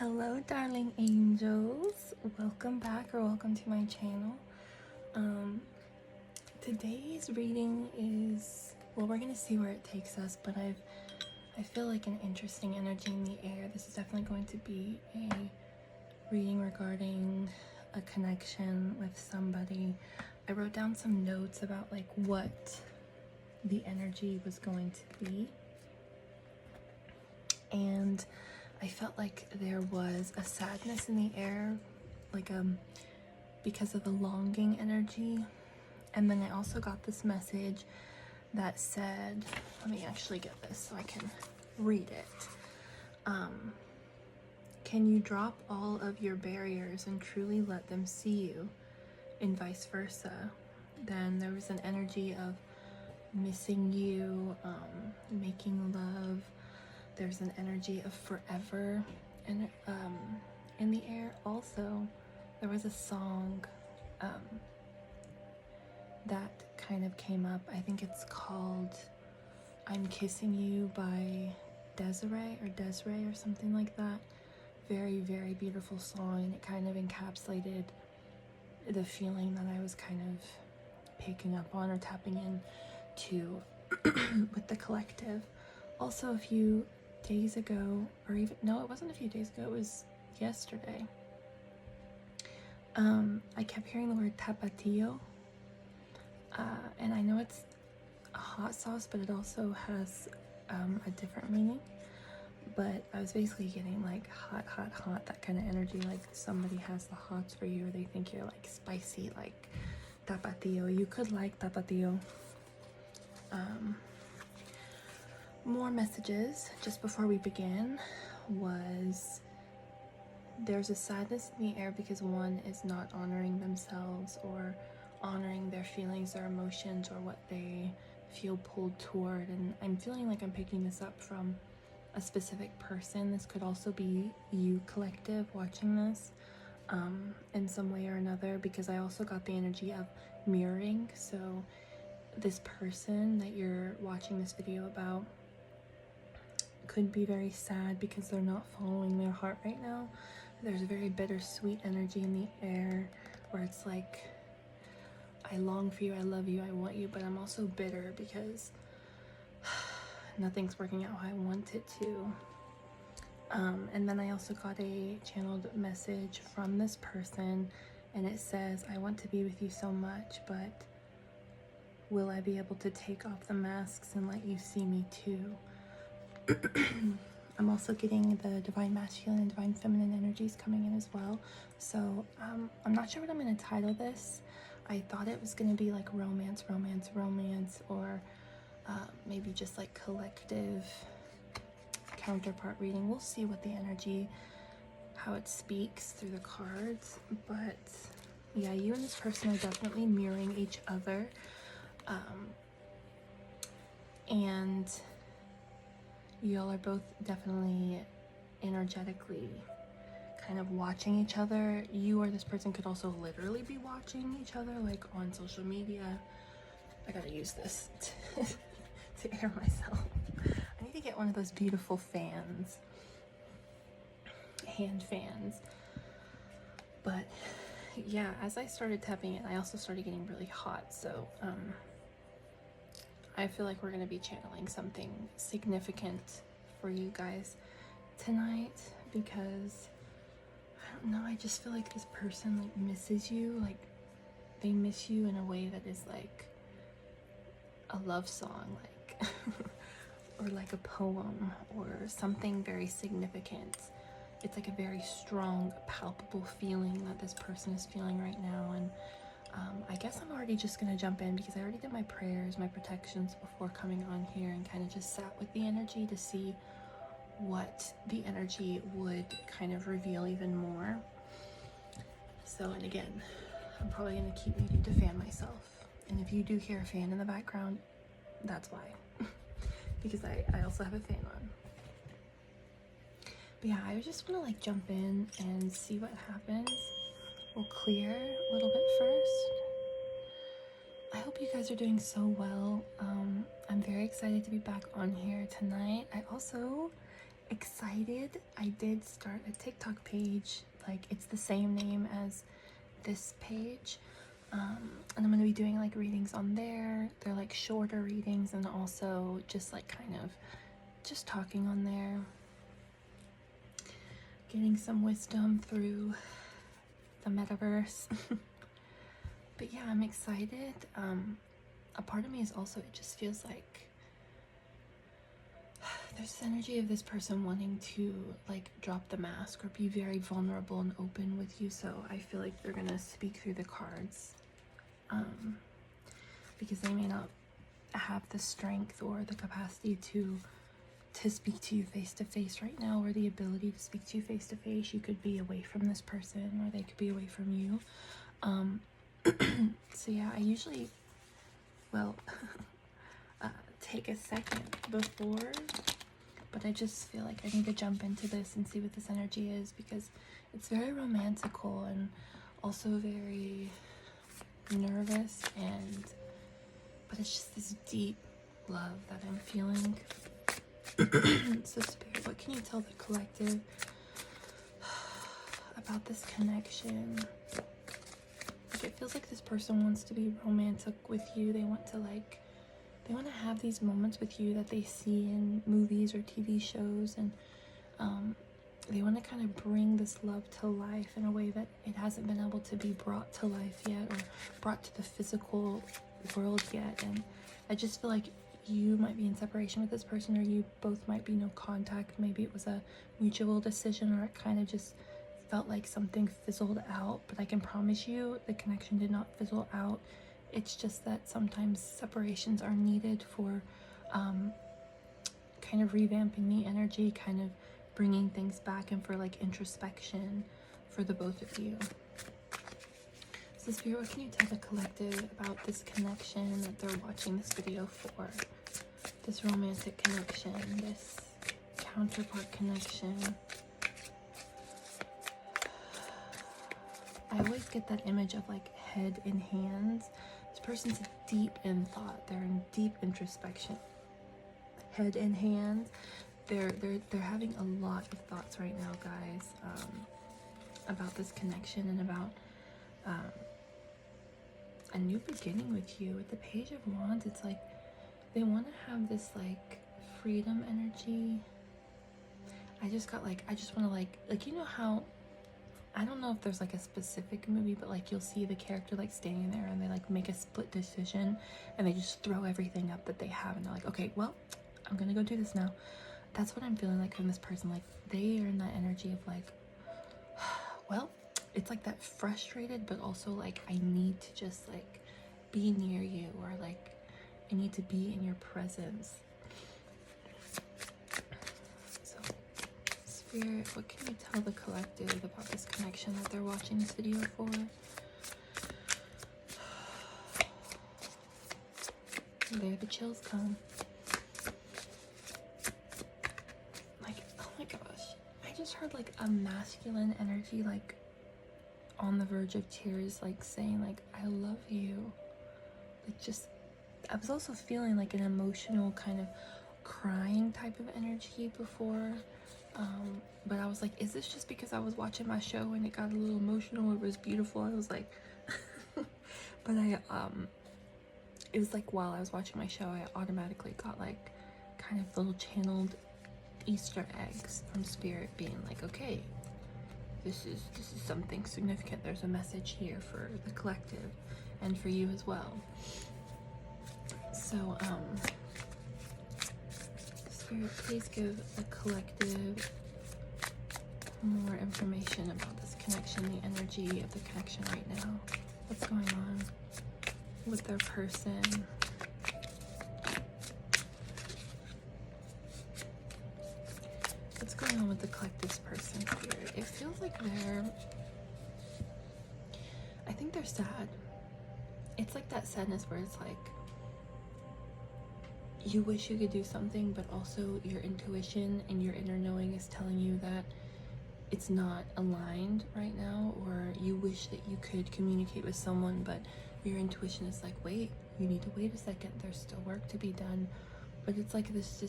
Hello, darling angels. Welcome back or welcome to my channel. Today's reading is, well, we're gonna see where it takes us, but I feel like an interesting energy in the air. This is definitely going to be a reading regarding a connection with somebody. I wrote down some notes about like what the energy was going to be, and I felt like there was a sadness in the air, like because of the longing energy. And then I also got this message that said, let me actually get this so I can read it. Can you drop all of your barriers and truly let them see you, and vice versa? Then there was an energy of missing you, making love. There's an energy of forever and in the air. Also, there was a song that kind of came up. I think it's called I'm Kissing You by Desiree or something like that. Very, very beautiful song, and it kind of encapsulated the feeling that I was kind of picking up on or tapping in to with the collective. Also, a few days ago, or even, no, it wasn't a few days ago, it was yesterday, I kept hearing the word tapatio, and I know it's a hot sauce, but it also has a different meaning. But I was basically getting like hot, that kind of energy, like somebody has the hots for you, or they think you're like spicy, like tapatio. You could like tapatio. More messages just before we begin was there's a sadness in the air because one is not honoring themselves or honoring their feelings or emotions or what they feel pulled toward. And I'm feeling like I'm picking this up from a specific person. This could also be you, collective, watching this in some way or another, because I also got the energy of mirroring. So this person that you're watching this video about could be very sad because they're not following their heart right now. There's a very bittersweet energy in the air where it's like, I long for you, I love you, I want you, but I'm also bitter because nothing's working out how I want it to. And then I also got a channeled message from this person, and it says, I want to be with you so much, but will I be able to take off the masks and let you see me too? I'm also getting the divine masculine and divine feminine energies coming in as well. So I'm not sure what I'm going to title this. I thought it was going to be like romance, or maybe just like collective counterpart reading. We'll see what the energy, how it speaks through the cards. But yeah, you and this person are definitely mirroring each other. And y'all are both definitely energetically kind of watching each other. You or this person could also literally be watching each other, like on social media. I gotta use this to air myself. I need to get one of those beautiful fans, hand fans. But yeah, as I started tapping it, I also started getting really hot. So I feel like we're gonna be channeling something significant for you guys tonight, because I don't know, I just feel like this person like misses you, like they miss you in a way that is like a love song, like or like a poem or something very significant. It's like a very strong, palpable feeling that this person is feeling right now. And I guess I'm already just gonna jump in because I already did my prayers, my protections before coming on here, and kind of just sat with the energy to see what the energy would kind of reveal even more. So, and again, I'm probably gonna keep needing to fan myself. And if you do hear a fan in the background, that's why. Because I also have a fan on. But yeah, I just want to like jump in and see what happens. We'll clear a little bit first. I hope you guys are doing so well. I'm very excited to be back on here tonight. I also excited. I did start a TikTok page, like it's the same name as this page, and I'm gonna be doing like readings on there. They're like shorter readings, and also just like kind of just talking on there, getting some wisdom through the metaverse. But yeah, I'm excited. A part of me is also, it just feels like there's this energy of this person wanting to like drop the mask or be very vulnerable and open with you. So I feel like they're gonna speak through the cards, because they may not have the strength or the capacity to speak to you face to face right now, or the ability to speak to you face to face. You could be away from this person, or they could be away from you. So yeah, I usually, well, take a second before, but I just feel like I need to jump into this and see what this energy is, because it's very romantical and also very nervous, but it's just this deep love that I'm feeling. So Spirit, what can you tell the collective about this connection? Like, it feels like this person wants to be romantic with you. They want to have these moments with you that they see in movies or TV shows, and they want to kind of bring this love to life in a way that it hasn't been able to be brought to life yet, or brought to the physical world yet. And I just feel like you might be in separation with this person, or you both might be no contact. Maybe it was a mutual decision, or it kind of just felt like something fizzled out. But I can promise you the connection did not fizzle out. It's just that sometimes separations are needed for kind of revamping the energy, kind of bringing things back, and for like introspection for the both of you. So Spirit, what can you tell the collective about this connection that they're watching this video for? This romantic connection, this counterpart connection. I always get that image of like head in hands. This person's deep in thought. They're in deep introspection. Head in hands. They're having a lot of thoughts right now, guys, about this connection and about a new beginning with you. With the Page of Wands, it's like they want to have this like freedom energy. I just want to like you know how, I don't know if there's like a specific movie, but like you'll see the character like standing there and they like make a split decision and they just throw everything up that they have, and they're like, okay, well, I'm gonna go do this now. That's what I'm feeling like from this person. Like they are in that energy of like, well, it's like that frustrated, but also like I need to just like be near you, or like I need to be in your presence. So Spirit, what can you tell the collective about this connection that they're watching this video for? There the chills come. Like, oh my gosh, I just heard like a masculine energy, like on the verge of tears, like saying like, I love you. Like, just, I was also feeling like an emotional kind of crying type of energy before, but I was like, is this just because I was watching my show and it got a little emotional? It was beautiful. I was like but it was like while I was watching my show, I automatically got like kind of little channeled Easter eggs from Spirit, being like, okay, this is something significant. There's a message here for the collective and for you as well. So Spirit, please give the collective more information about this connection, the energy of the connection right now. What's going on with their person? What's going on with the collective's person, Spirit? It feels like I think they're sad. It's like that sadness where it's like you wish you could do something, but also your intuition and your inner knowing is telling you that it's not aligned right now, or you wish that you could communicate with someone, but your intuition is like, wait, you need to wait a second, there's still work to be done, But it's like this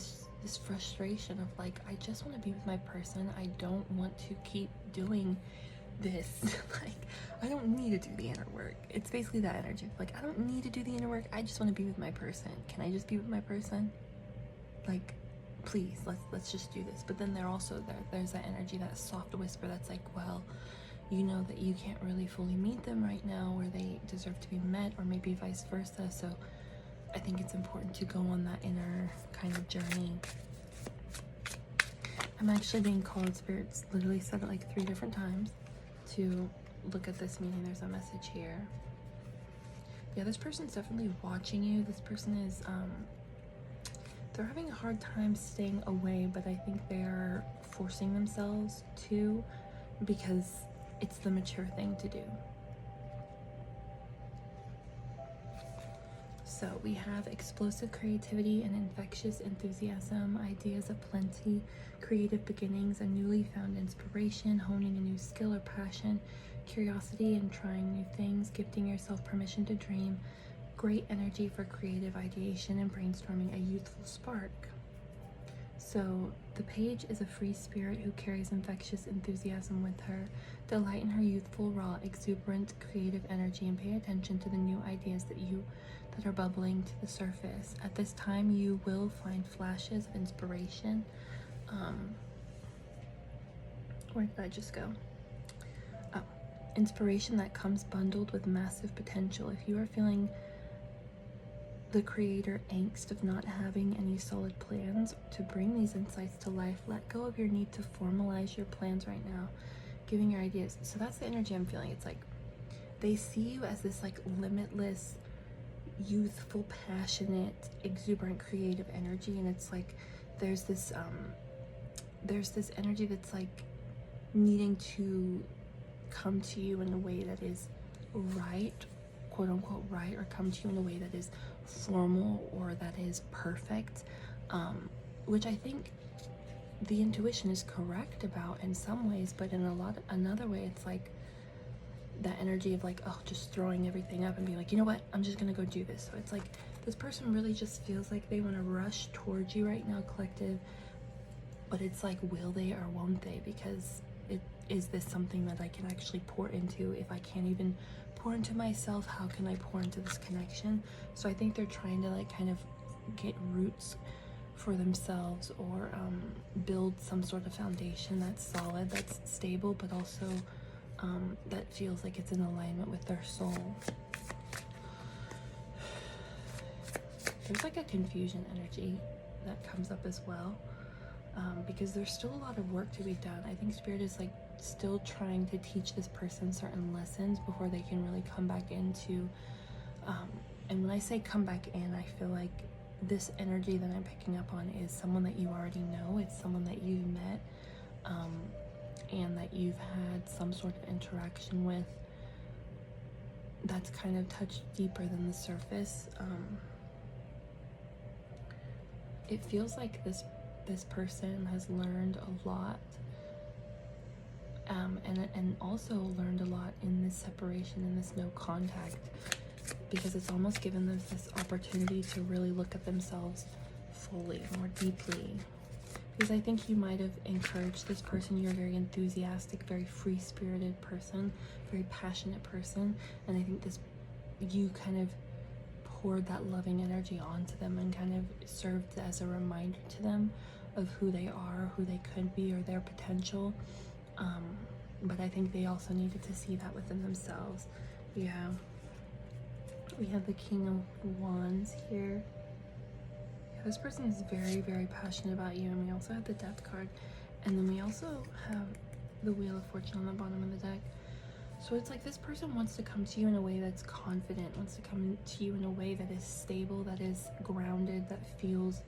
frustration of like, I just want to be with my person. I don't want to keep doing this. Like, I don't need to do the inner work. It's basically that energy. Like, I don't need to do the inner work. I just want to be with my person. Can I just be with my person? Like, please, let's just do this. But then there's that energy, that soft whisper that's like, well, you know that you can't really fully meet them right now, or they deserve to be met, or maybe vice versa. So I think it's important to go on that inner kind of journey. I'm actually being called, Spirits literally said it like 3 different times, to look at this, meaning there's a message here. Yeah, this person's definitely watching you. This person is, they're having a hard time staying away, but I think they're forcing themselves to, because it's the mature thing to do. So we have explosive creativity and infectious enthusiasm, ideas aplenty, creative beginnings, a newly found inspiration, honing a new skill or passion, curiosity and trying new things, gifting yourself permission to dream, great energy for creative ideation and brainstorming, a youthful spark. So the page is a free spirit who carries infectious enthusiasm with her. Delight in her youthful, raw, exuberant, creative energy, and pay attention to the new ideas that are bubbling to the surface. At this time, you will find flashes of inspiration. Where did I just go? Oh, inspiration that comes bundled with massive potential. If you are feeling the creator angst of not having any solid plans to bring these insights to life, let go of your need to formalize your plans right now, giving your ideas. So that's the energy I'm feeling. It's like they see you as this like limitless, youthful, passionate, exuberant, creative energy, and it's like there's this energy that's like needing to come to you in a way that is right, quote unquote right, or come to you in a way that is formal or that is perfect, which I think the intuition is correct about in some ways, but in another way it's like that energy of like, oh, just throwing everything up and being like, you know what, I'm just gonna go do this. So it's like this person really just feels like they want to rush towards you right now, collective, but it's like, will they or won't they? Because is this something that I can actually pour into? If I can't even pour into myself, how can I pour into this connection? So I think they're trying to like kind of get roots for themselves, or build some sort of foundation that's solid, that's stable, but also that feels like it's in alignment with their soul. There's like a confusion energy that comes up as well, because there's still a lot of work to be done. I think Spirit is like still trying to teach this person certain lessons before they can really come back into, and when I say come back in, I feel like this energy that I'm picking up on is someone that you already know. It's someone that you've met, and that you've had some sort of interaction with that's kind of touched deeper than the surface. It feels like this person has learned a lot, and also learned a lot in this separation, in this no contact, because it's almost given them this opportunity to really look at themselves fully, more deeply. Because I think you might have encouraged this person. You're a very enthusiastic, very free-spirited person, very passionate person, and I think you kind of poured that loving energy onto them and kind of served as a reminder to them of who they are, who they could be, or their potential. But I think they also needed to see that within themselves. Yeah. We have the King of Wands here. Yeah, this person is very, very passionate about you. And we also have the Death card. And then we also have the Wheel of Fortune on the bottom of the deck. So it's like this person wants to come to you in a way that's confident, wants to come to you in a way that is stable, that is grounded, that feels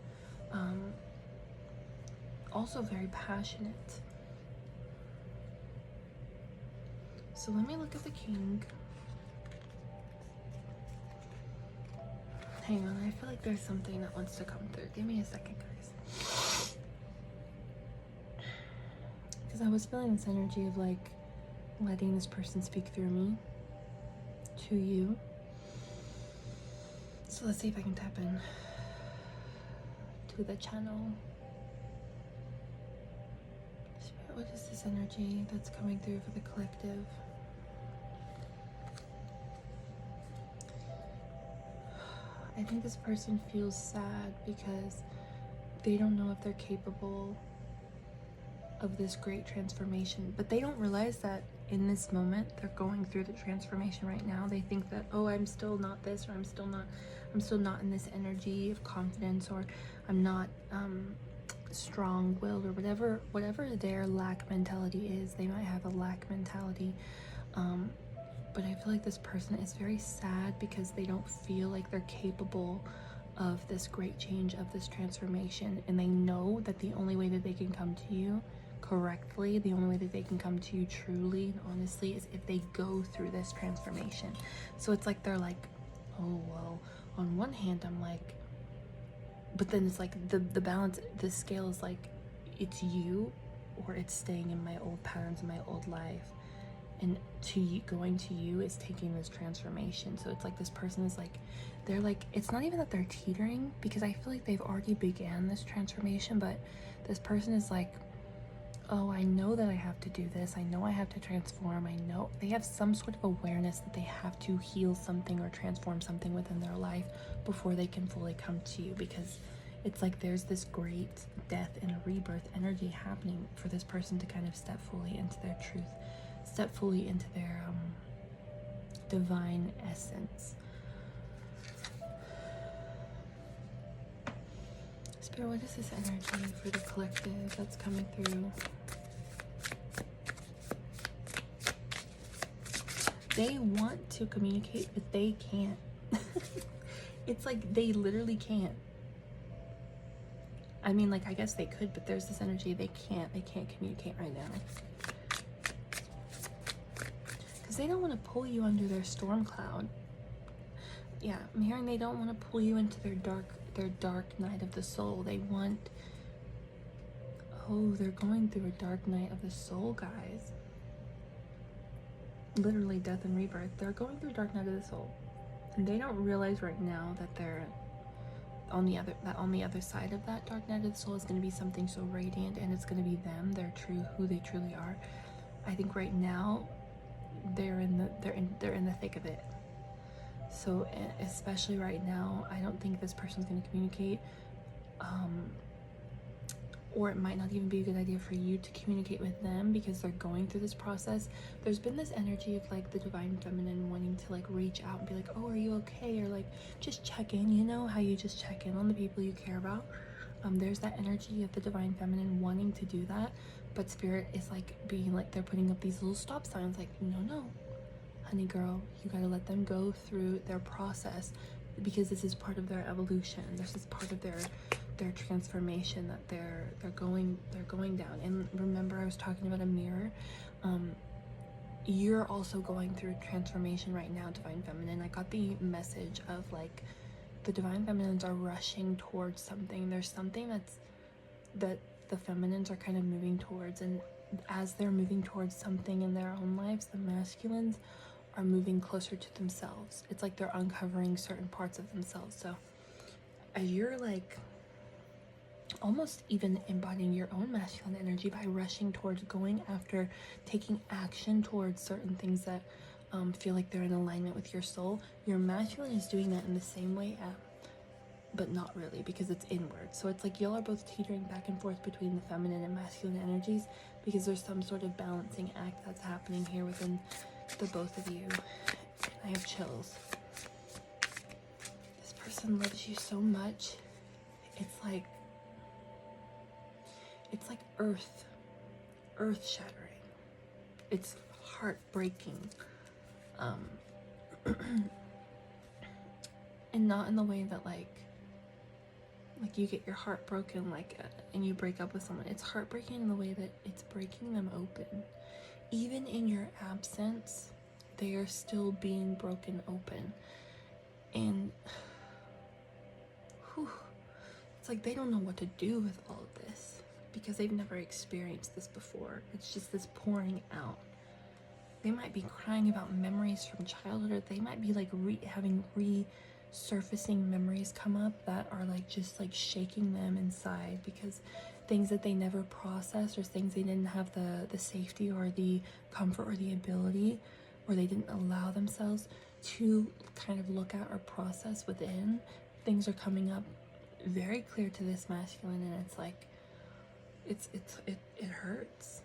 also very passionate. So let me look at the King. Hang on, I feel like there's something that wants to come through. Give me a second, guys. Because I was feeling this energy of like letting this person speak through me to you. So let's see if I can tap in. to the channel. Spirit, what is this energy that's coming through for the collective? I think this person feels sad because they don't know if they're capable of this great transformation, but they don't realize that in this moment they're going through the transformation right now. They think that, oh, I'm still not this, or I'm still not in this energy of confidence, or I'm not strong-willed, or whatever their lack mentality is. They might have a lack mentality, but I feel like this person is very sad because they don't feel like they're capable of this great change, of this transformation, and they know that the only way that they can come to you correctly, the only way that they can come to you truly and honestly, is if they go through this transformation. So it's like they're like, oh well, on one hand I'm like, but then it's like the balance, the scale is like, it's you or it's staying in my old patterns, in my old life. And to you, going to you is taking this transformation. So it's like this person is like, they're like, it's not even that they're teetering, because I feel like they've already began this transformation, but this person is like, oh, I know that I have to do this. I know I have to transform. I know they have some sort of awareness that they have to heal something or transform something within their life before they can fully come to you, because it's like there's this great death and rebirth energy happening for this person to kind of step fully into their truth, step fully into their divine essence. Spirit, what is this energy for the collective that's coming through? They want to communicate, but they can't. It's like they literally can't. I mean, like, I guess they could, but there's this energy they can't communicate right now. Because they don't want to pull you under their storm cloud. Yeah, I'm hearing they don't want to pull you into their dark night of the soul. They want, oh, they're going through a dark night of the soul, guys. Literally death and rebirth. They're going through a dark night of the soul. And they don't realize right now that they're on the other side of that dark night of the soul is going to be something so radiant, and it's going to be them, their true, who they truly are. I think right now they're in the thick of it. So especially right now, I don't think this person's going to communicate, or it might not even be a good idea for you to communicate with them because they're going through this process. There's been this energy of like the divine feminine wanting to like reach out and be like, oh, are you okay? Or like just check in, you know how you just check in on the people you care about. There's that energy of the divine feminine wanting to do that, but spirit is like being like, they're putting up these little stop signs like, no, honey girl, you gotta let them go through their process, because this is part of their evolution. This is part of their transformation that they're going down. And remember, I was talking about a mirror. You're also going through a transformation right now, divine feminine. I got the message of like the divine feminines are rushing towards something. There's something that the feminines are kind of moving towards, and as they're moving towards something in their own lives, the masculines are moving closer to themselves. It's like they're uncovering certain parts of themselves. So as you're like almost even embodying your own masculine energy by rushing towards going after, taking action towards certain things that feel like they're in alignment with your soul, your masculine is doing that in the same way, but not really, because it's inward. So it's like y'all are both teetering back and forth between the feminine and masculine energies, because there's some sort of balancing act that's happening here within the both of you. I have chills. This person loves you so much. It's like earth shattering. It's heartbreaking. And not in the way that like you get your heart broken and you break up with someone. It's heartbreaking in the way that it's breaking them open. Even in your absence, they are still being broken open. And it's like they don't know what to do with all of this, because they've never experienced this before. It's just this pouring out. They might be crying about memories from childhood, or they might be like having surfacing memories come up that are like just like shaking them inside, because things that they never processed, or things they didn't have the safety or the comfort or the ability, or they didn't allow themselves to kind of look at or process within, things are coming up very clear to this masculine, and it's like it hurts,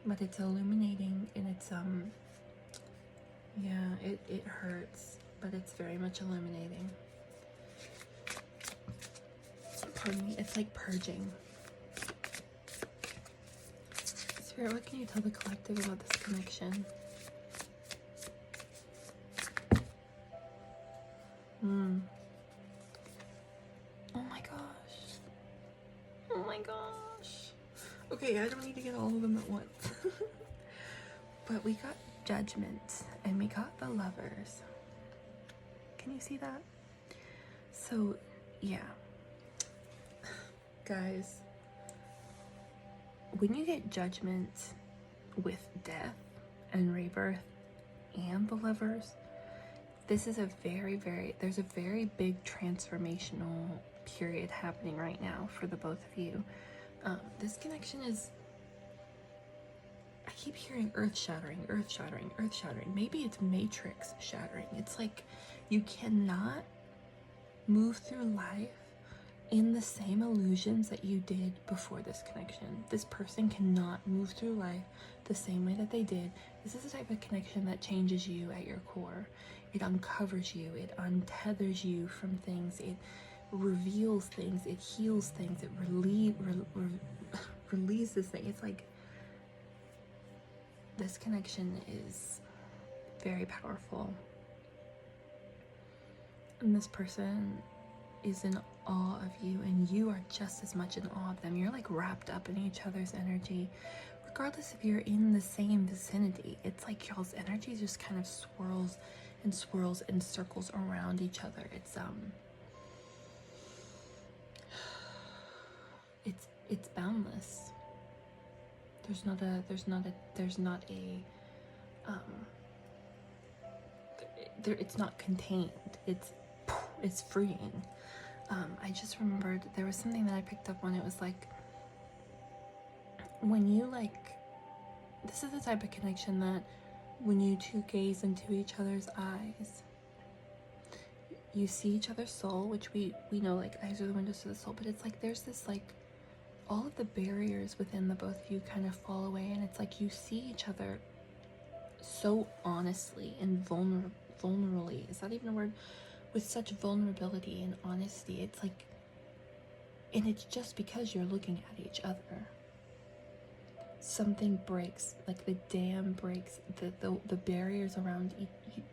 but it's illuminating, and it's yeah, it hurts, but it's very much illuminating. Pardon me, it's like purging. Spirit, what can you tell the collective about this connection? Oh my gosh. Oh my gosh. Okay, I don't need to get all of them at once. But we got Judgment, and we got the Lovers. Can you see that? So, yeah. Guys, when you get Judgment with death and rebirth and the Lovers, this is a there's a very big transformational period happening right now for the both of you. This connection is, I keep hearing earth shattering, earth shattering, earth shattering. Maybe it's matrix shattering. It's like you cannot move through life in the same illusions that you did before this connection. This person cannot move through life the same way that they did. This is the type of connection that changes you at your core. It uncovers you, it untethers you from things, it reveals things, it heals things, it releases things. It's like, this connection is very powerful. And this person is in awe of you, and you are just as much in awe of them. You're like wrapped up in each other's energy, regardless if you're in the same vicinity. It's like y'all's energy just kind of swirls and circles around each other. It's boundless. It's not contained. It's freeing. I just remembered there was something that I picked up on. It was like, when you this is the type of connection that when you two gaze into each other's eyes, you see each other's soul, which we know, like, eyes are the windows to the soul, but it's like there's this, like, all of the barriers within the both of you kind of fall away, and it's like you see each other so honestly and vulnerably, is that even a word? With such vulnerability and honesty. It's like, and it's just because you're looking at each other. Something breaks, like the dam breaks, the barriers around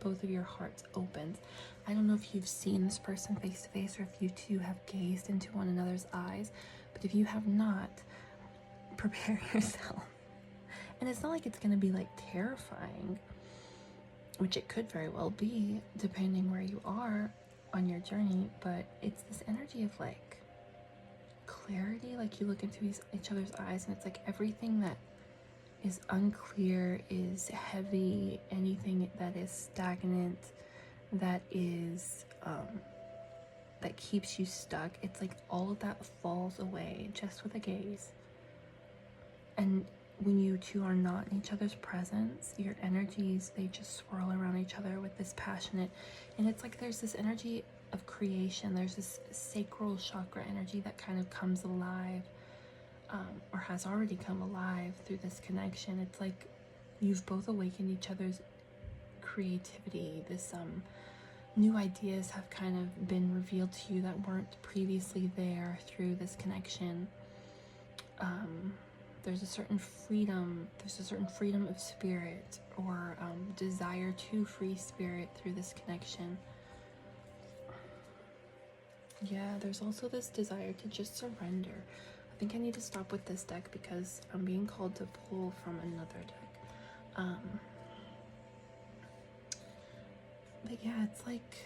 both of your hearts opens. I don't know if you've seen this person face to face, or if you two have gazed into one another's eyes, but if you have not, prepare yourself. And it's not like it's going to be like terrifying, which it could very well be depending where you are on your journey, but it's this energy of like clarity. Like, you look into each other's eyes, and it's like everything that is unclear, is heavy, anything that is stagnant, that is that keeps you stuck, it's like all of that falls away just with a gaze. And when you two are not in each other's presence, your energies, they just swirl around each other with this passionate, and it's like there's this energy of creation, there's this sacral chakra energy that kind of comes alive, or has already come alive through this connection. It's like you've both awakened each other's creativity. This new ideas have kind of been revealed to you that weren't previously there through this connection. There's a certain freedom of spirit, or desire to free spirit through this connection. Yeah, there's also this desire to just surrender. I think I need to stop with this deck because I'm being called to pull from another deck. But yeah, it's like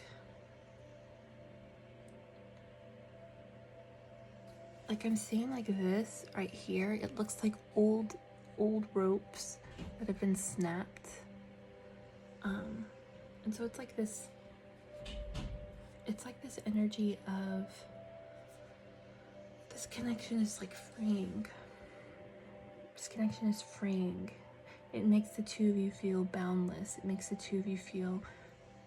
I'm seeing like this right here. It looks like old ropes that have been snapped. And so it's like this it's like this energy of this connection is like freeing. This connection is freeing. It makes the two of you feel boundless. It makes the two of you feel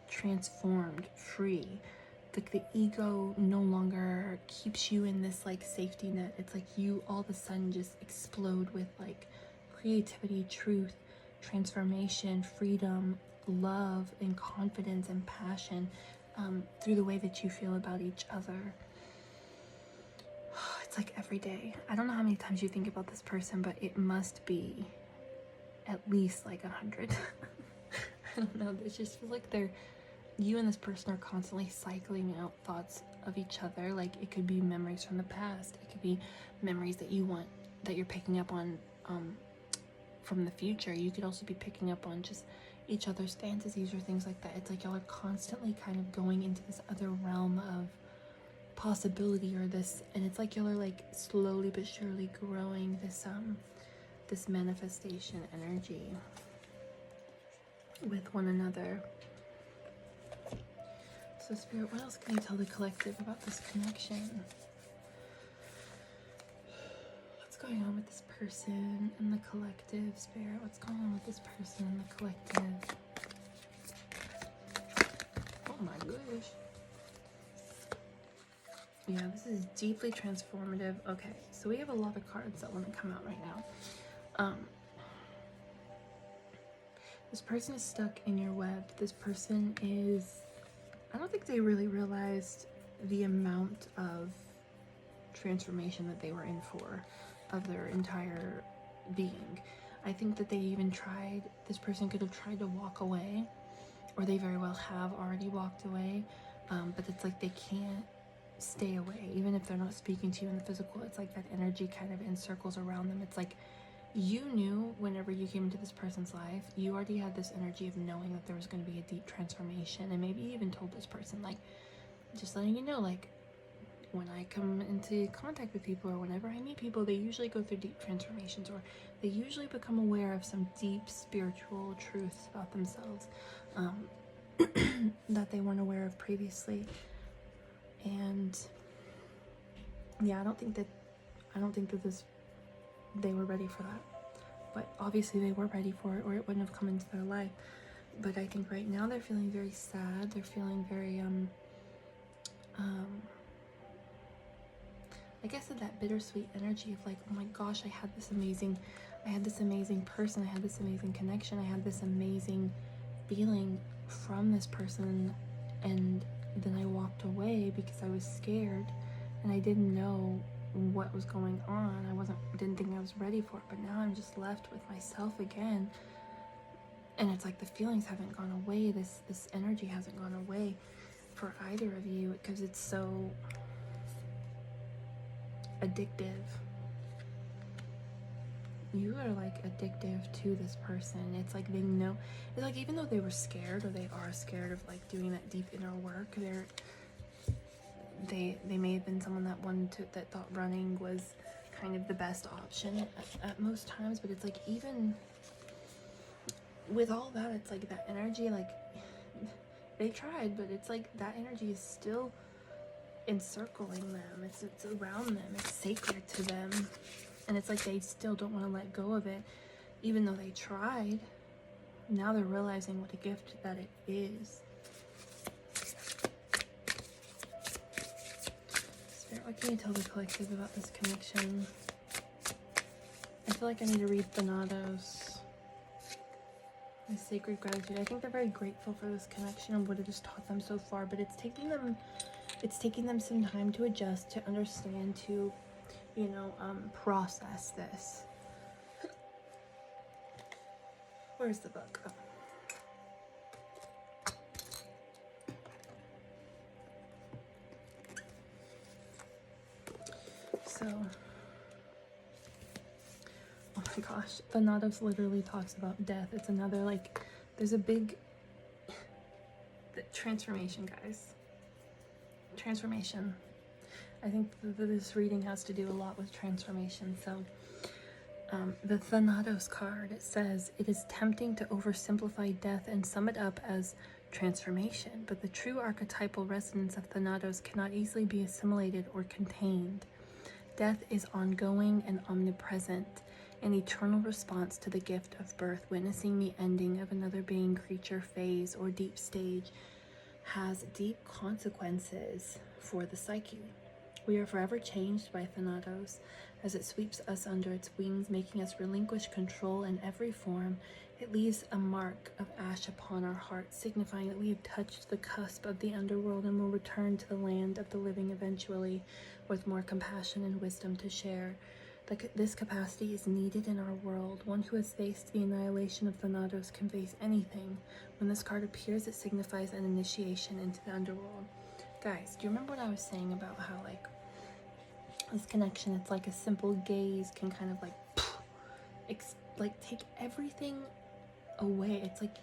transformed, free. Like the ego no longer keeps you in this like safety net. It's like you all of a sudden just explode with like creativity, truth, transformation, freedom, love, and confidence and passion through the way that you feel about each other. It's like every day. I don't know how many times you think about this person, but it must be at least like 100. I don't know. It just feels like you and this person are constantly cycling out thoughts of each other. Like it could be memories from the past. It could be memories that you're picking up on from the future. You could also be picking up on just each other's fantasies or things like that. It's like y'all are constantly kind of going into this other realm of possibility or this, and it's like y'all are like slowly but surely growing this manifestation energy with one another. So Spirit, what else can you tell the collective about this connection? What's going on with this person and the collective? Spirit, what's going on with this person and the collective? Oh my gosh. Yeah, this is deeply transformative. Okay, so we have a lot of cards that want to come out right now. This person is stuck in your web. This person is, I don't think they really realized the amount of transformation that they were in for of their entire being. I think that they even tried, this person could have tried to walk away, or they very well have already walked away, but it's like they can't stay away, even if they're not speaking to you in the physical. It's like that energy kind of encircles around them. It's like you knew whenever you came into this person's life, you already had this energy of knowing that there was going to be a deep transformation, and maybe you even told this person, like, just letting you know, like, when I come into contact with people or whenever I meet people, they usually go through deep transformations, or they usually become aware of some deep spiritual truths about themselves that they weren't aware of previously. And yeah, I don't think that they were ready for that, but obviously they were ready for it, or it wouldn't have come into their life. But I think right now they're feeling very sad. They're feeling very I guess that bittersweet energy of like, oh my gosh, I had this amazing person, I had this amazing connection, I had this amazing feeling from this person, and then I walked away because I was scared and I didn't know what was going on. Didn't think I was ready for it, but now I'm just left with myself again. And it's like the feelings haven't gone away, this energy hasn't gone away for either of you, because it's so addictive. You are like addictive to this person. It's like they know, it's like even though they were scared, or they are scared of like doing that deep inner work, they may have been someone that thought running was kind of the best option at most times. But it's like, even with all that, it's like that energy, like they tried, but it's like that energy is still encircling them. It's around them. It's sacred to them. And it's like they still don't want to let go of it, even though they tried. Now they're realizing what a gift that it is. Spirit, what can you tell the collective about this connection? I feel like I need to read Thanatos. My sacred gratitude. I think they're very grateful for this connection and what it has taught them so far, but it's taking them some time to adjust, to understand, to process this. Where's the book? Oh. So, oh my gosh, Thanatos literally talks about death. It's another, like, there's a big transformation, guys. Transformation. I think this reading has to do a lot with transformation. So the Thanatos card, it says, it is tempting to oversimplify death and sum it up as transformation, but the true archetypal resonance of Thanatos cannot easily be assimilated or contained. Death is ongoing and omnipresent, an eternal response to the gift of birth. Witnessing the ending of another being, creature, phase, or deep stage has deep consequences for the psyche. We are forever changed by Thanatos as it sweeps us under its wings, making us relinquish control in every form. It leaves a mark of ash upon our hearts, signifying that we have touched the cusp of the underworld and will return to the land of the living eventually, with more compassion and wisdom to share. This capacity is needed in our world. One who has faced the annihilation of Thanatos can face anything. When this card appears, it signifies an initiation into the underworld. Guys, do you remember what I was saying about how, like, this connection, it's like a simple gaze can kind of like take everything away. It's like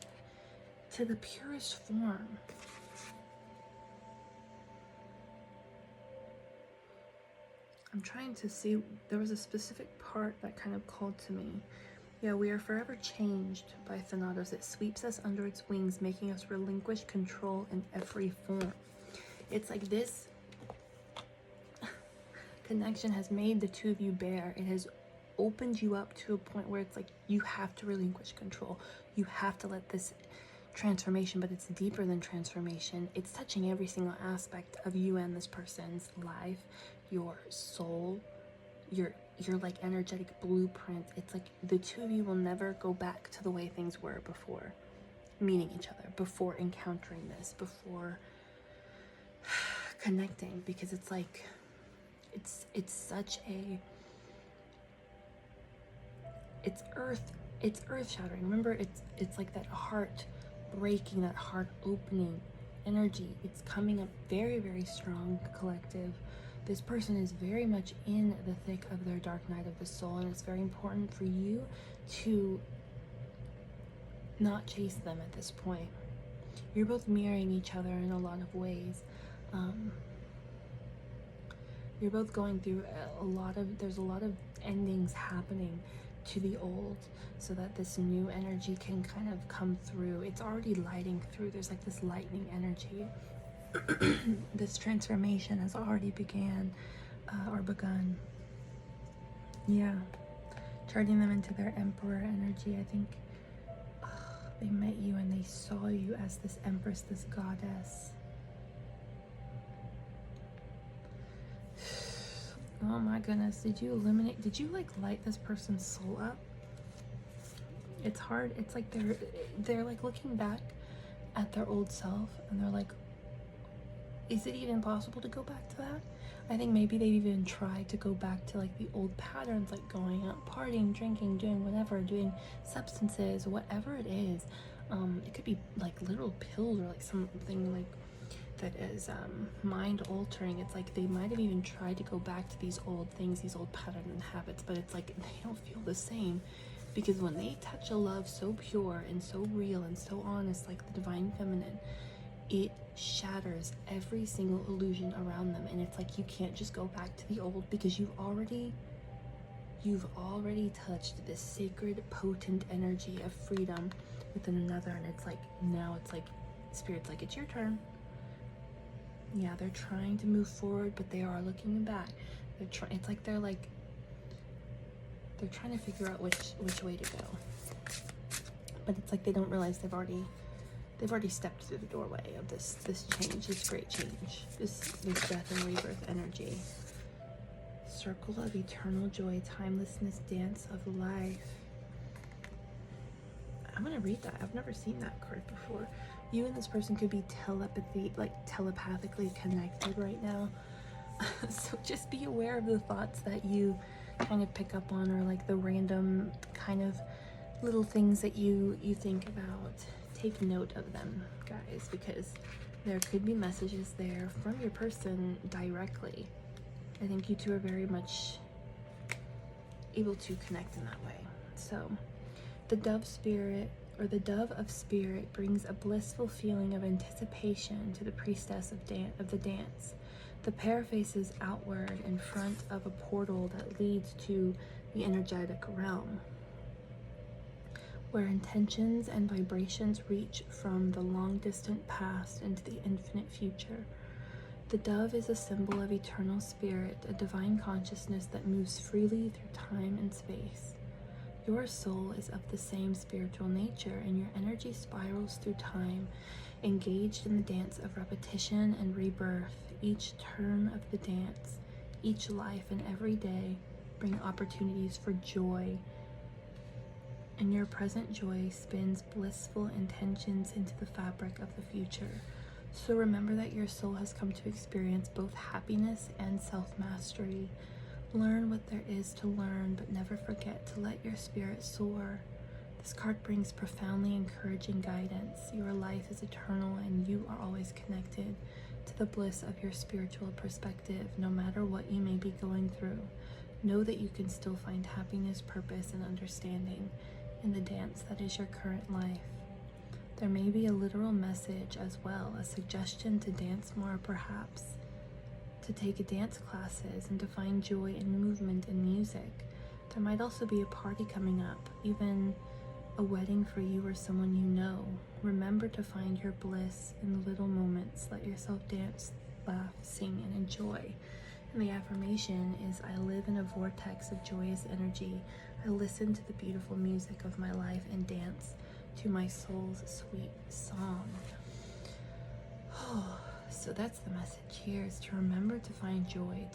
to the purest form. I'm trying to see, there was a specific part that kind of called to me. Yeah, we are forever changed by Thanatos. It sweeps us under its wings, making us relinquish control in every form. It's like this connection has made the two of you bare. It has opened you up to a point where it's like you have to relinquish control. You have to let this transformation, but it's deeper than transformation. It's touching every single aspect of you and this person's life, your soul, your like energetic blueprint. It's like the two of you will never go back to the way things were before meeting each other, before encountering this, before connecting, because it's like it's such a it's earth shattering. Remember, it's like that heart breaking, that heart opening energy. It's coming up very, very strong, collective. This person is very much in the thick of their dark night of the soul, and it's very important for you to not chase them at this point. You're both mirroring each other in a lot of ways. You're both going through there's a lot of endings happening to the old, so that this new energy can kind of come through. It's already lighting through. There's like this lightning energy. This transformation has already begun. Yeah, charting them into their emperor energy. I think they met you and they saw you as this empress, this goddess. Oh my goodness, did you like light this person's soul up? It's hard. It's like they're like looking back at their old self and they're like, is it even possible to go back to that? I think maybe they've even tried to go back to like the old patterns, like going out partying, drinking, doing whatever, doing substances, whatever it is. It could be like literal pills or like something like that is mind altering. It's like they might have even tried to go back to these old things, these old patterns and habits, but it's like they don't feel the same, because when they touch a love so pure and so real and so honest, like the divine feminine, it shatters every single illusion around them. And it's like you can't just go back to the old, because you've already touched this sacred, potent energy of freedom within another. And it's like now it's like Spirit's like, it's your turn. Yeah, they're trying to move forward, but they are looking back. It's like they're trying to figure out which way to go. But it's like they don't realize they've already stepped through the doorway of this change, this great change, this death and rebirth energy. Circle of eternal joy, timelessness, dance of life. I'm gonna read that. I've never seen that card before. You and this person could be telepathically connected right now. So just be aware of the thoughts that you kind of pick up on, or like the random kind of little things that you think about. Take note of them, guys, because there could be messages there from your person directly. I think you two are very much able to connect in that way. So the dove spirit, or the dove of spirit, brings a blissful feeling of anticipation to the priestess of the dance. The pair faces outward in front of a portal that leads to the energetic realm. where intentions and vibrations reach from the long distant past into the infinite future. The dove is a symbol of eternal spirit, a divine consciousness that moves freely through time and space. Your soul is of the same spiritual nature, and your energy spirals through time, engaged in the dance of repetition and rebirth. Each turn of the dance, each life, and every day bring opportunities for joy, and your present joy spins blissful intentions into the fabric of the future. So remember that your soul has come to experience both happiness and self-mastery. Learn what there is to learn, but never forget to let your spirit soar. This card brings profoundly encouraging guidance. Your life is eternal, and you are always connected to the bliss of your spiritual perspective, no matter what you may be going through. Know that you can still find happiness, purpose, and understanding in the dance that is your current life. There may be a literal message as well, a suggestion to dance more, perhaps to take dance classes and to find joy in movement and music. There might also be a party coming up, even a wedding for you or someone you know. Remember to find your bliss in the little moments. Let yourself dance, laugh, sing, and enjoy. And the affirmation is, I live in a vortex of joyous energy. I listen to the beautiful music of my life and dance to my soul's sweet song. So that's the message here, is to remember to find joy,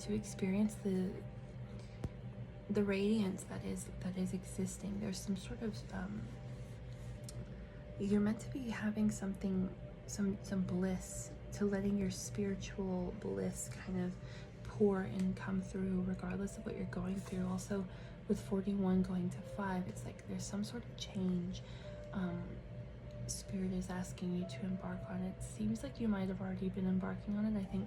to experience the radiance that is existing. There's some sort of you're meant to be having something, some bliss, to letting your spiritual bliss kind of pour and come through regardless of what you're going through. Also with 41 going to 5, it's like there's some sort of change Spirit is asking you to embark on. It seems like you might have already been embarking on it. I think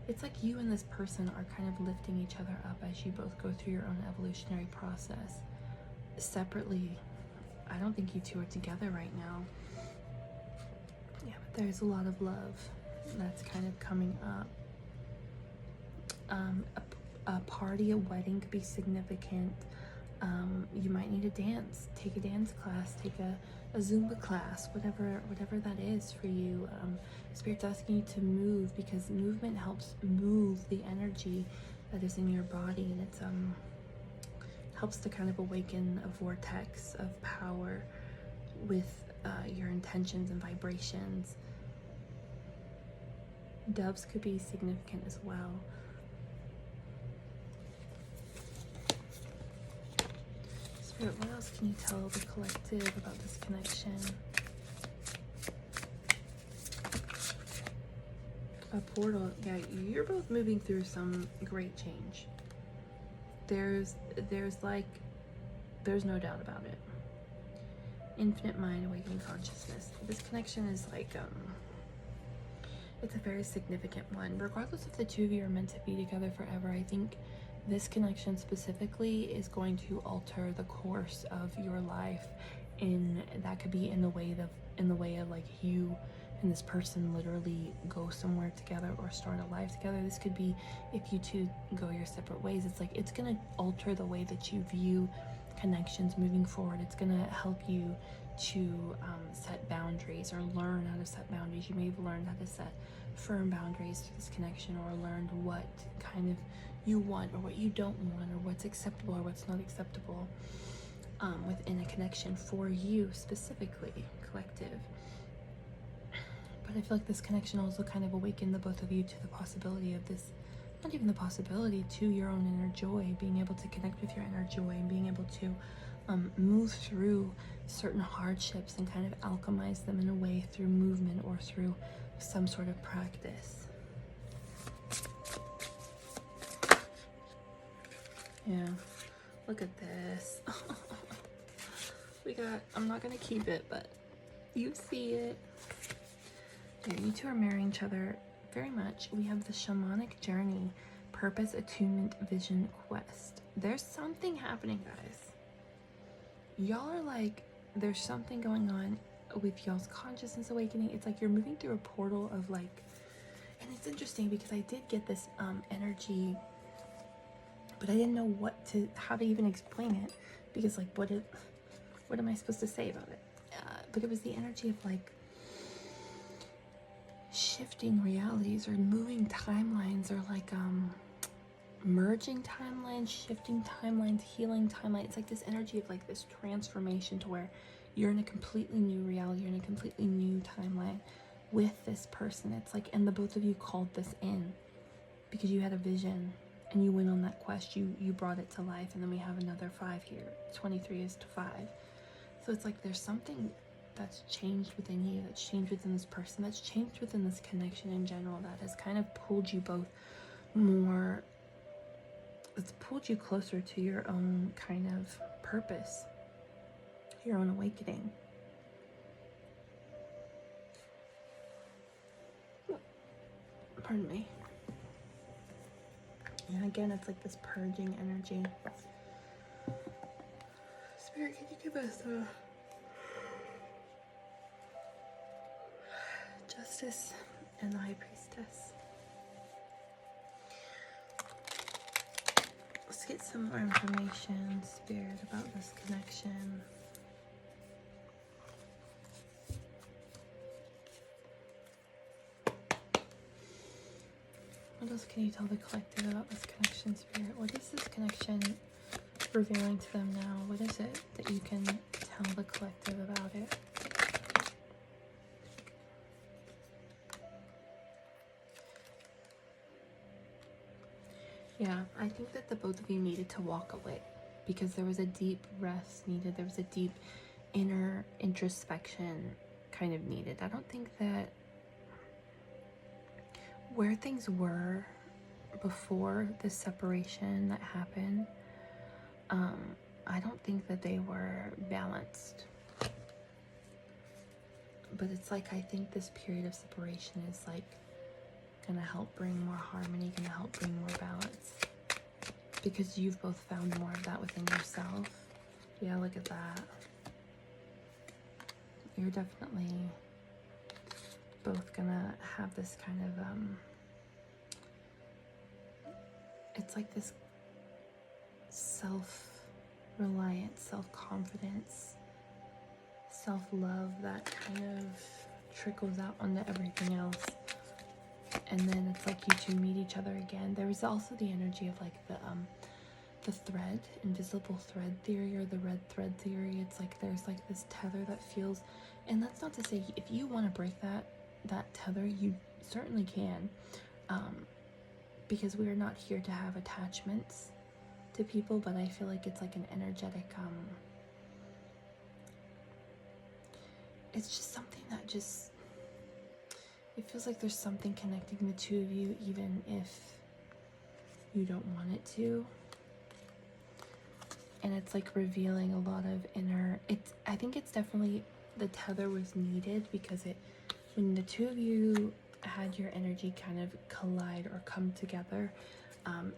it's like you and this person are kind of lifting each other up as you both go through your own evolutionary process. Separately, I don't think you two are together right now. Yeah, but there's a lot of love that's kind of coming up. A party, a wedding could be significant. You might need a dance. Take a dance class, take a Zumba class, whatever that is for you. Spirit's asking you to move, because movement helps move the energy that is in your body, and it's helps to kind of awaken a vortex of power with your intentions and vibrations. Doves could be significant as well. Spirit, what else can you tell the collective about this connection? A portal. Yeah, you're both moving through some great change. There's no doubt about it. Infinite mind, awakening consciousness. This connection is like it's a very significant one. Regardless if the two of you are meant to be together forever, I think this connection specifically is going to alter the course of your life, that could be in the way of like you and this person literally go somewhere together or start a life together. This could be if you two go your separate ways. It's like it's gonna alter the way that you view connections moving forward. It's gonna help you to set boundaries, or learn how to set boundaries. You may have learned how to set firm boundaries through this connection, or learned what kind of you want or what you don't want, or what's acceptable or what's not acceptable within a connection for you specifically, collective. But I feel like this connection also kind of awakened the both of you to the possibility of this, not even the possibility, to your own inner joy, being able to connect with your inner joy and being able to move through certain hardships and kind of alchemize them in a way through movement or through some sort of practice. Yeah, look at this. I'm not gonna keep it, but you see it. Yeah, you two are marrying each other very much. We have the shamanic journey, purpose, attunement, vision, quest. There's something happening, guys. Y'all are like, there's something going on with y'all's consciousness awakening. It's like you're moving through a portal of like, and it's interesting because I did get this energy, but I didn't know how to even explain it, because like what am I supposed to say about it? But it was the energy of like shifting realities or moving timelines, or like merging timelines, shifting timelines, healing timelines. It's like this energy of like this transformation to where you're in a completely new reality, you're in a completely new timeline with this person. It's like, and the both of you called this in because you had a vision and you went on that quest, you brought it to life. And then we have another 5 here. 23 is to 5. So it's like there's something that's changed within you, that's changed within this person, that's changed within this connection in general, that has kind of pulled you both more, it's pulled you closer to your own kind of purpose, your own awakening. Pardon me. And again, it's like this purging energy. Spirit, can you give us justice and the High Priestess? Let's get some more information, Spirit, about this connection. What else can you tell the collective about this connection, Spirit? What is this connection revealing to them now? What is it that you can tell the collective about it? Yeah, I think that the both of you needed to walk away because there was a deep rest needed. There was a deep inner introspection kind of needed. I don't think that where things were before the separation that happened, I don't think that they were balanced. But it's like, I think this period of separation is like gonna help bring more harmony, gonna help bring more balance, because you've both found more of that within yourself. Yeah, look at that. You're definitely both gonna have this kind of it's like this self-reliance, self-confidence, self-love that kind of trickles out onto everything else. And then it's like you two meet each other again. There is also the energy of like the thread, invisible thread theory, or the red thread theory. It's like there's like this tether that feels, and that's not to say if you want to break that tether, you certainly can, because we are not here to have attachments to people, but I feel like it's like an energetic, it's just something that just, it feels like there's something connecting the two of you, even if you don't want it to. And it's like revealing a lot of inner, I think it's definitely, the tether was needed because when the two of you had your energy kind of collide or come together,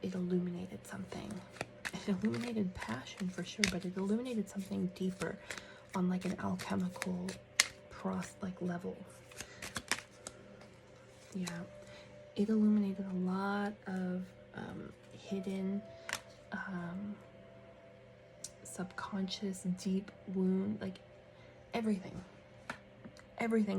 it illuminated something. It illuminated passion for sure, but it illuminated something deeper on like an alchemical level. Yeah, it illuminated a lot of hidden, subconscious, deep wound, like everything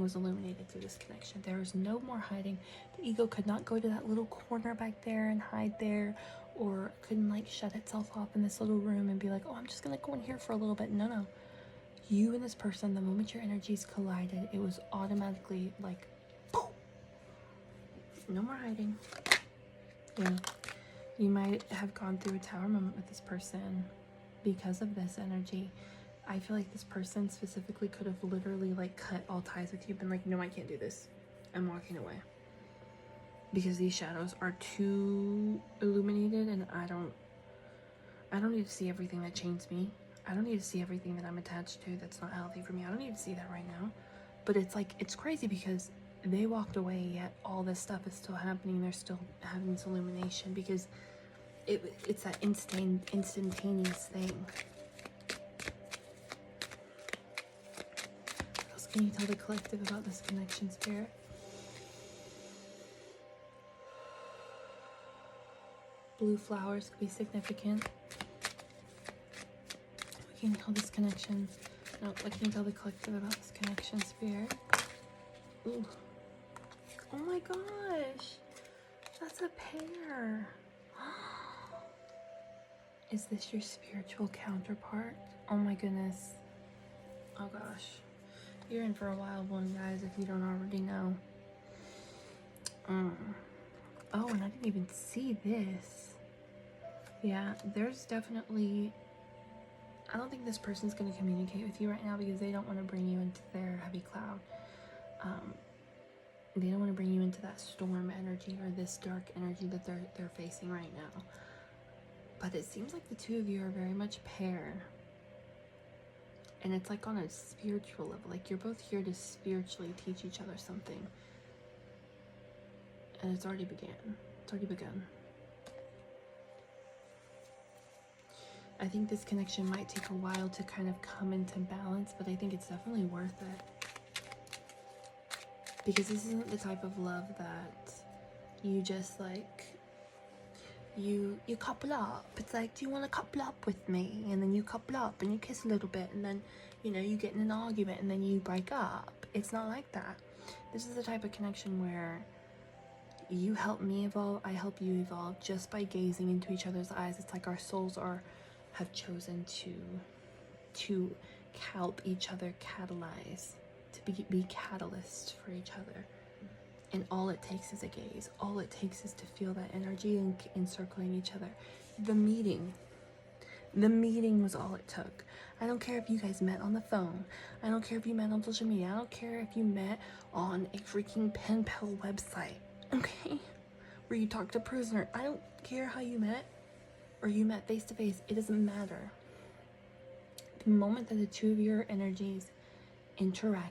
was illuminated through this connection. There was no more hiding. The ego could not go to that little corner back there and hide there, or couldn't like shut itself off in this little room and be like, oh, I'm just gonna go in here for a little bit. No, you and this person, the moment your energies collided, it was automatically like, boom. No more hiding. Yeah, you might have gone through a tower moment with this person because of this energy. I feel like this person specifically could have literally like cut all ties with you, been like, no, I can't do this, I'm walking away, because these shadows are too illuminated, and I don't need to see everything that chains me. I don't need to see everything that I'm attached to that's not healthy for me. I don't need to see that right now. But it's like, it's crazy because they walked away, yet all this stuff is still happening. They're still having this illumination because it's that instantaneous thing. What else can you tell the collective about this connection, Spirit? Blue flowers could be significant. We can tell this connection No, what can you tell the collective about this connection, Spirit? Ooh. Oh my gosh. That's a pair. Is this your spiritual counterpart? Oh my goodness. Oh gosh. You're in for a wild one, guys, if you don't already know. Oh, and I didn't even see this. Yeah, there's definitely... I don't think this person's going to communicate with you right now because they don't want to bring you into their heavy cloud. They don't want to bring you into that storm energy or this dark energy that they're facing right now. But it seems like the two of you are very much pair. And it's like on a spiritual level. Like you're both here to spiritually teach each other something. And it's already begun. It's already begun. I think this connection might take a while to kind of come into balance, but I think it's definitely worth it. Because this isn't the type of love that you just like, you couple up. It's like, do you want to couple up with me? And then you couple up and you kiss a little bit and then, you know, you get in an argument and then you break up. It's not like that. This is the type of connection where you help me evolve, I help you evolve just by gazing into each other's eyes. It's like our souls have chosen to help each other catalyze, to be catalysts for each other. And all it takes is a gaze. All it takes is to feel that energy encircling each other. The meeting was all it took. I don't care if you guys met on the phone. I don't care if you met on social media. I don't care if you met on a freaking pen pal website, okay? Where you talk to prisoner. I don't care how you met or you met face to face. It doesn't matter. The moment that the two of your energies interacted,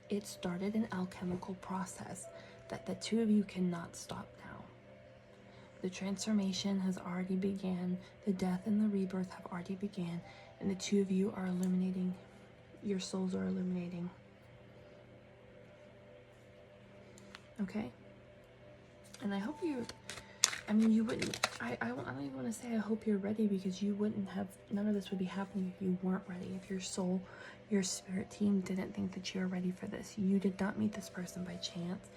it started an alchemical process that the two of you cannot stop now. The transformation has already began. The death and the rebirth have already began. And the two of you are illuminating. Your souls are illuminating. Okay? And I hope you... I mean, you wouldn't... I don't even want to say I hope you're ready, because you wouldn't have... None of this would be happening if you weren't ready. If your soul, your spirit team didn't think that you were ready for this. You did not meet this person by chance.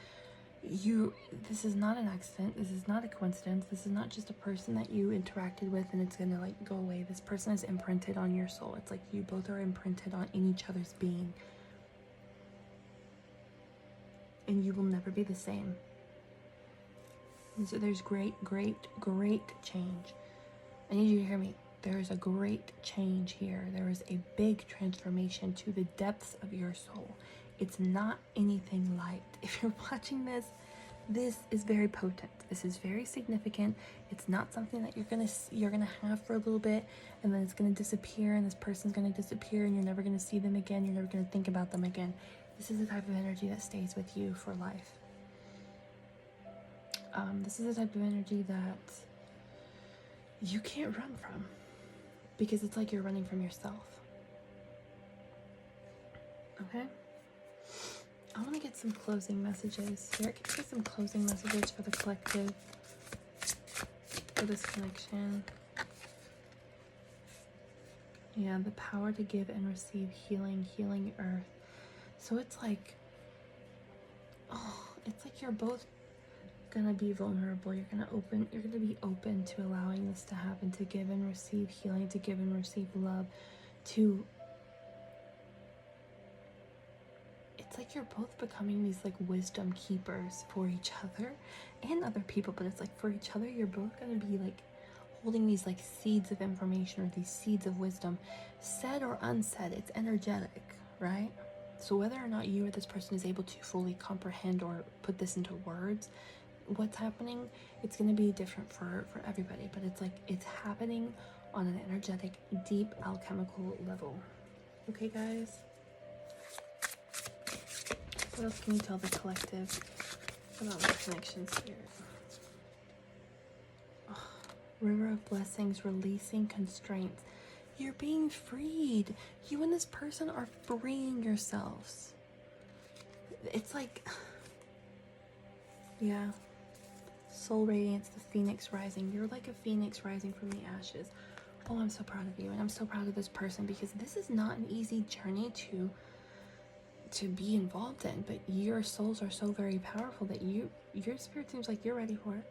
This is not an accident. This is not a coincidence. This is not just a person that you interacted with and it's gonna like go away. This person is imprinted on your soul. It's like you both are imprinted in each other's being. And you will never be the same. And so there's great change. I need you to hear me. There is a great change here. There is a big transformation to the depths of your soul. It's not anything light. If you're watching this, this is very potent. This is very significant. It's not something that you're gonna have for a little bit and then it's gonna disappear and this person's gonna disappear and you're never gonna see them again. You're never gonna think about them again. This is the type of energy that stays with you for life. This is the type of energy that you can't run from, because it's like you're running from yourself. Okay? I want to get some closing messages. Spirit, can you get some closing messages for the collective, for this connection? Yeah, the power to give and receive healing earth. So it's like, it's like you're both gonna be vulnerable. You're gonna be open to allowing this to happen, to give and receive healing, to give and receive love, it's like you're both becoming these like wisdom keepers for each other and other people, but it's like for each other, you're both gonna be like holding these like seeds of information or these seeds of wisdom, said or unsaid. It's energetic, right? So whether or not you or this person is able to fully comprehend or put this into words, what's happening, it's going to be different for everybody, but it's like it's happening on an energetic, deep alchemical level. Okay, guys? What else can you tell the collective about the connections here? River of blessings, releasing constraints. You're being freed. You and this person are freeing yourselves. It's like, yeah. Soul radiance, the phoenix rising. You're like a phoenix rising from the ashes. Oh, I'm so proud of you, and I'm so proud of this person, because this is not an easy journey to be involved in, but your souls are so very powerful that your spirit seems like you're ready for it.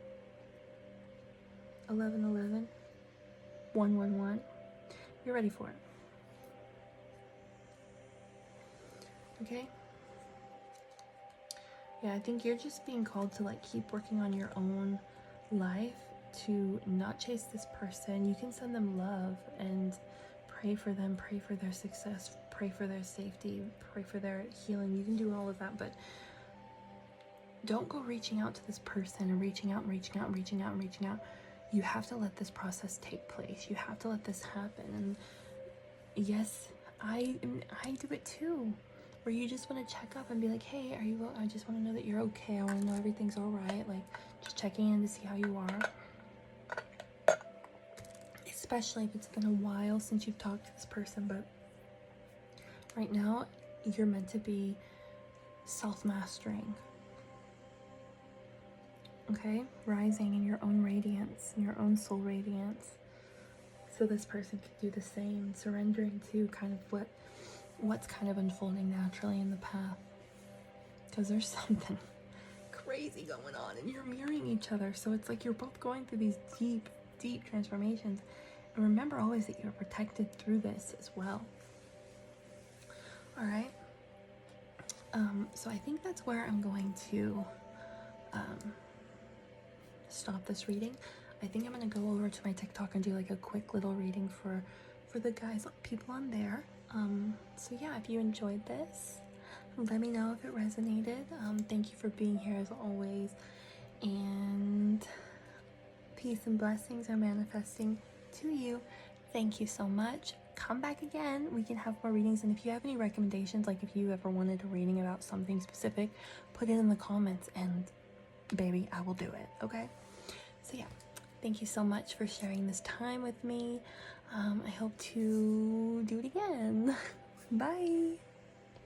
1111, 111, you're ready for it. Okay? Yeah, I think you're just being called to like keep working on your own life, to not chase this person. You can send them love and pray for them, pray for their success, pray for their safety, pray for their healing. You can do all of that, but don't go reaching out to this person and reaching out and reaching out and reaching out and reaching out. You have to let this process take place. You have to let this happen. And yes, I do it too, where you just want to check up and be like, hey, are you, I just want to know that you're okay. I want to know everything's all right. Like, just checking in to see how you are, especially if it's been a while since you've talked to this person. But right now, you're meant to be self-mastering, okay? Rising in your own radiance, in your own soul radiance, so this person can do the same, surrendering to kind of what's kind of unfolding naturally in the path, because there's something crazy going on and you're mirroring each other. So it's like you're both going through these deep transformations, and remember always that you're protected through this as well. All right, so I think that's where I'm going to stop this reading. I think I'm gonna go over to my TikTok and do like a quick little reading for the guys, people on there. So yeah, if you enjoyed this, let me know if it resonated. Thank you for being here as always, and peace and blessings are manifesting to you. Thank you so much. Come back again. We can have more readings, and if you have any recommendations, like if you ever wanted a reading about something specific, put it in the comments and baby, I will do it. Okay, so yeah, thank you so much for sharing this time with me. I hope to do it again. Bye.